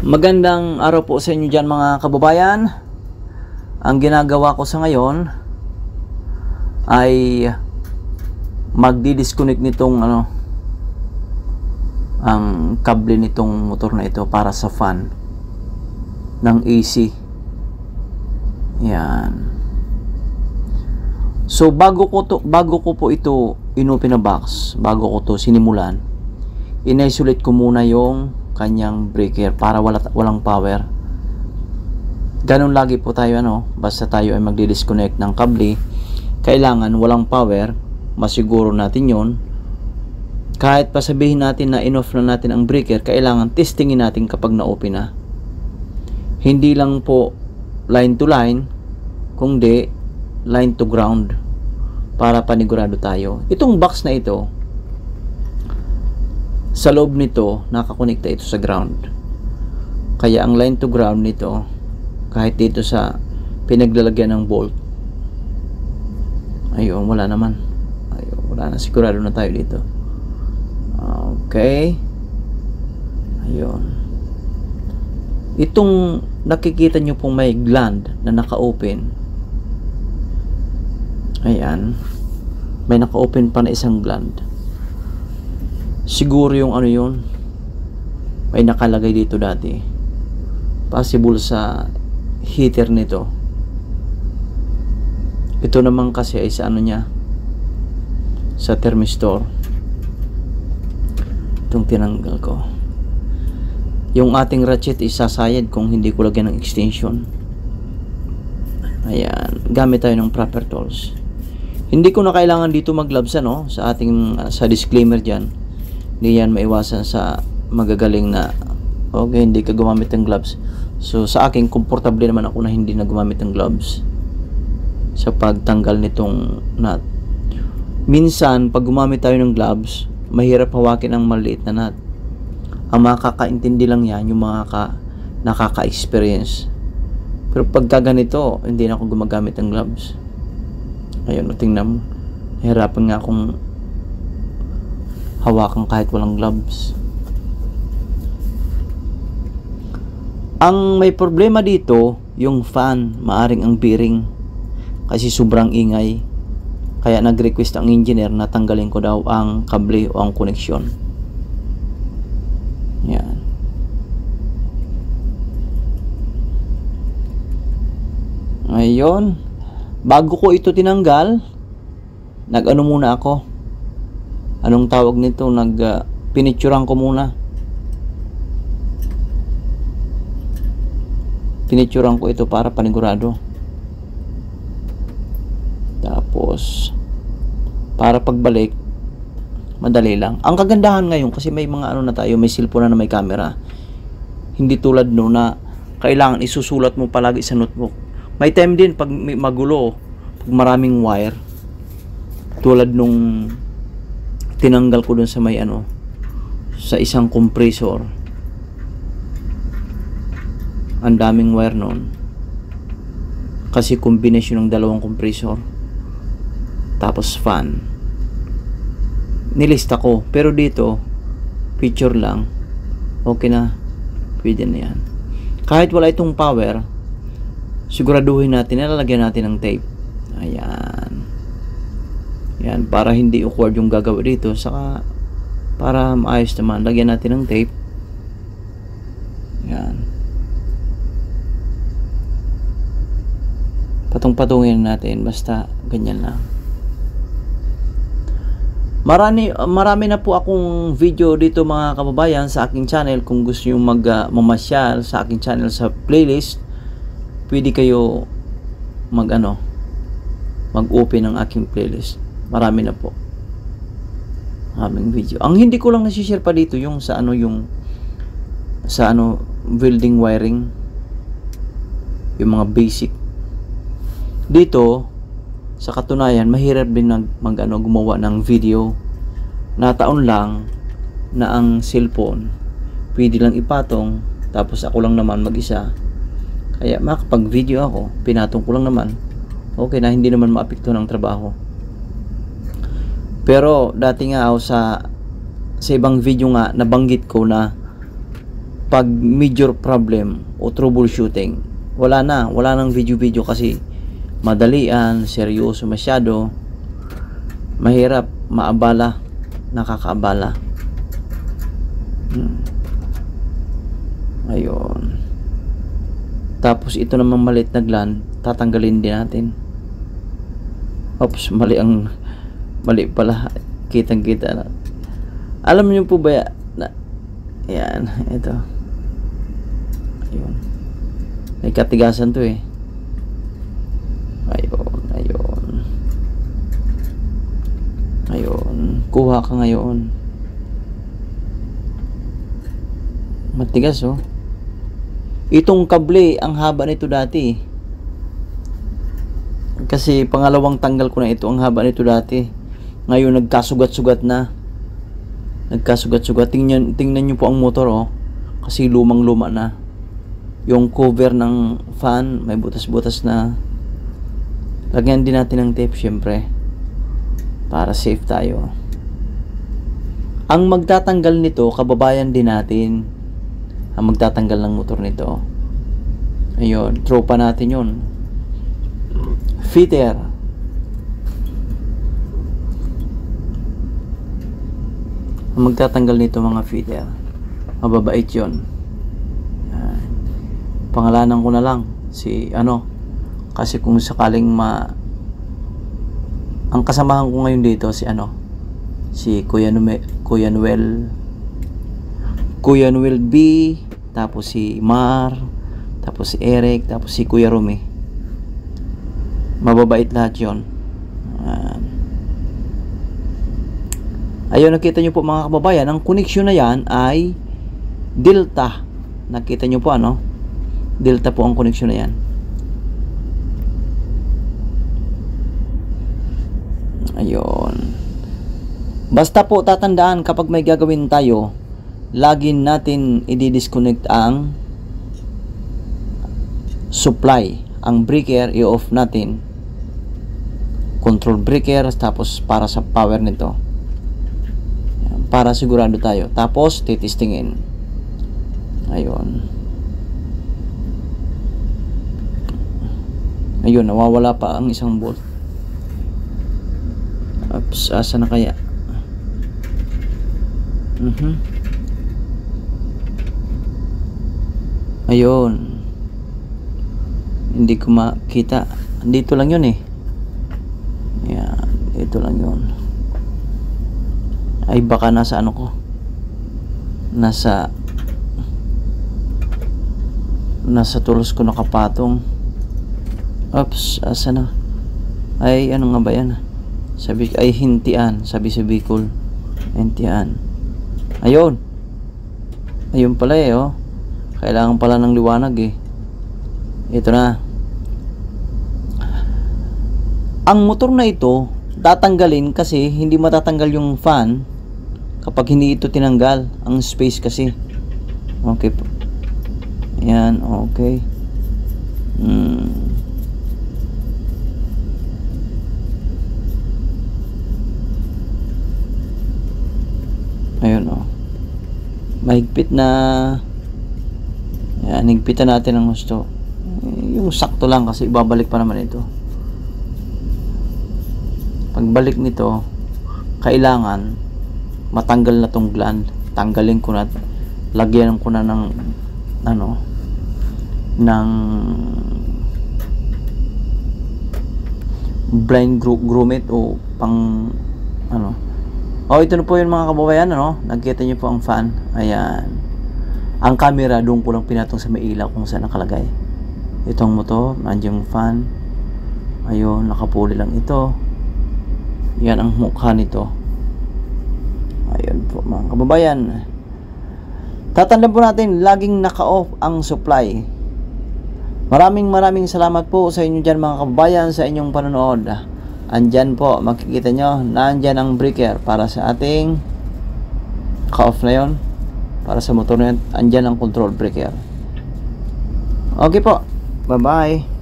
Magandang araw po sa inyo dyan mga kababayan. Ang ginagawa ko sa ngayon ay magdi-disconnect nitong ang kable nitong motor na ito para sa fan ng AC. Yan. So bago ko po ito inopen na box, bago ko to sinimulan, in-isolate ko muna yung kanyang breaker para walang power. Ganun lagi po tayo basta tayo ay magdi-disconnect ng kable, kailangan walang power, masiguro natin yon. Kahit pa sabihin natin na in-off na natin ang breaker, kailangan testingin natin kapag na-open na. Hindi lang po line to line, kundi line to ground para panigurado tayo. Itong box na ito, sa loob nito nakakonekta ito sa ground, kaya ang line to ground nito, kahit dito sa pinaglalagyan ng bolt, ayun, wala naman. Ayun, wala na, sigurado na tayo dito. Okay, ayun. Itong nakikita nyo pong may gland na naka-open, ayan, may naka-open pa na isang gland. Siguro yung yun, may nakalagay dito dati, possible sa heater nito. Ito naman kasi ay sa niya, sa thermistor. Itong tinanggal ko. Yung ating ratchet isasayad kung hindi ko lagyan ng extension. Ayan, gamit tayo ng proper tools. Hindi ko na kailangan dito mag-gloves sa ating sa disclaimer diyan. Hindi yan maiwasan sa magagaling na okay, hindi ka gumamit ng gloves. So sa akin, komportable naman ako na hindi na gumamit ng gloves sa pagtanggal nitong nut. Minsan pag gumamit tayo ng gloves, mahirap hawakin ang maliit na nut. Ang makakaintindi lang yan yung mga nakaka-experience. Pero pagka ganito, hindi na ako gumagamit ng gloves. Ayun, tingnan mo, hirapan nga akong hawakan kahit walang gloves. Ang may problema dito, yung fan, maaring ang bearing, kasi sobrang ingay. Kaya nag-request ang engineer na tanggalin ko daw ang kable o ang koneksyon. Yan. Ayun. Bago ko ito tinanggal, nag-ano muna ako. Anong tawag nito? Pinicturean ko muna. Pinicturean ko ito para panigurado. Tapos para pagbalik madali lang. Ang kagandahan ngayon kasi may mga na tayo, may cellphone na may camera. Hindi tulad no na kailangan isusulat mo palagi sa notebook. May time din pag may magulo, pag maraming wire. Tulad nung tinanggal ko dun sa may sa isang compressor. Ang daming wire noon. Kasi kombinasyon ng dalawang compressor. Tapos fan. Nilista ko, pero dito picture lang, okay na, pwede na yan. Kahit wala itong power, siguraduhin natin na lalagyan natin ng tape. Ayan, yan, para hindi awkward yung gagawin dito, saka para maayos naman, lagyan natin ng tape. Yan, patong-patungin natin, basta ganyan lang. Marami na po akong video dito mga kababayan sa aking channel. Kung gusto nyo mamasyal sa aking channel sa playlist, pwede kayo mag-open ng aking playlist. Marami na po aming video. Ang hindi ko lang nasi-share pa dito yung sa welding wiring, yung mga basic. Dito sa katunayan, mahirap din gumawa ng video. Nataon lang na ang cellphone pwede lang ipatong, tapos ako lang naman mag-isa. Kaya makapag-video ako, pinatong ko lang naman. Okay na, hindi naman maapekto ng trabaho. Pero dati nga ako sa ibang video nga nabanggit ko na pag major problem o troubleshooting, wala nang video kasi madalian, seryoso masyado, mahirap, maabala, nakakaabala. Ayun. Tapos ito naman maliit na gland, tatanggalin din natin. Oops, mali pala, kitang-kita na. Alam niyo po ba na yan, ito. Ayun. May katigasan to eh. Ayun. Kuha ka ngayon. Matigas oh. Itong kable, ang haba nito dati. Kasi pangalawang tanggal ko na ito, ang haba nito dati. Ngayon nagkasugat-sugat na. Tingnan niyo po ang motor oh. Kasi lumang-luma na. Yung cover ng fan may butas-butas na. Lagyan din natin ng tape syempre, para safe tayo. Ang magtatanggal nito, kababayan din natin. Ang magtatanggal ng motor nito. Ayun, tropa natin yun. Fitter. Ang magtatanggal nito mga fitter, mababait yun. Pangalanan ko na lang si kasi kung sakaling ang kasamahan ko ngayon dito si Kuya Noel B, tapos si Mar, tapos si Eric, tapos si Kuya Rumi. Mababait lahat yun. Ayun, nakita nyo po mga kababayan, ang connection na yan ay Delta. Nakita nyo po Delta po ang connection na yan. Ayun. Basta po tatandaan, kapag may gagawin tayo, lagi natin i-disconnect ang supply. Ang breaker i-off natin. Control breaker, tapos para sa power nito. Para sigurado tayo. Tapos titistingin. Ayun. Ayun, nawawala pa ang isang bolt. Oops, asa na kaya? Ayun. Hindi ko makita. Dito lang yun eh. Yan, dito lang yun. Ay baka nasa nasa tulos ko nakapatong. Oops, asa na? Ay ano nga ba yan? Sabi ay hintian, sabi sa Bicol. Hintian. Ayun pala eh oh. Kailangan pala ng liwanag eh. Ito na. Ang motor na ito tatanggalin kasi hindi matatanggal yung fan kapag hindi ito tinanggal, ang space kasi. Okay po. Yan, okay. Ayun oh. Mahigpit na. Yan, higpitan natin ang gusto. Yung sakto lang kasi ibabalik pa naman ito. Pagbalik nito, kailangan matanggal na tong gland. Tanggalin ko na, lagyan ko na ng blind grommet o pang ito na po yun mga kababayan, nakikita nyo po ang fan. Ayan, ang camera doon ko lang pinatong sa may ilaw kung saan nakalagay itong motor. Nandiyan yung fan. Ayun, nakapuli lang ito. Yan ang mukha nito. Ayun po mga kababayan. Tatandaan po natin, laging naka-off ang supply. Maraming salamat po sa inyo dyan mga kababayan, sa inyong panonood. Andyan po, makikita nyo, nandyan ang breaker para sa ating ka-off na yun. Para sa motor na yun, andyan ang control breaker. Okay po, bye bye.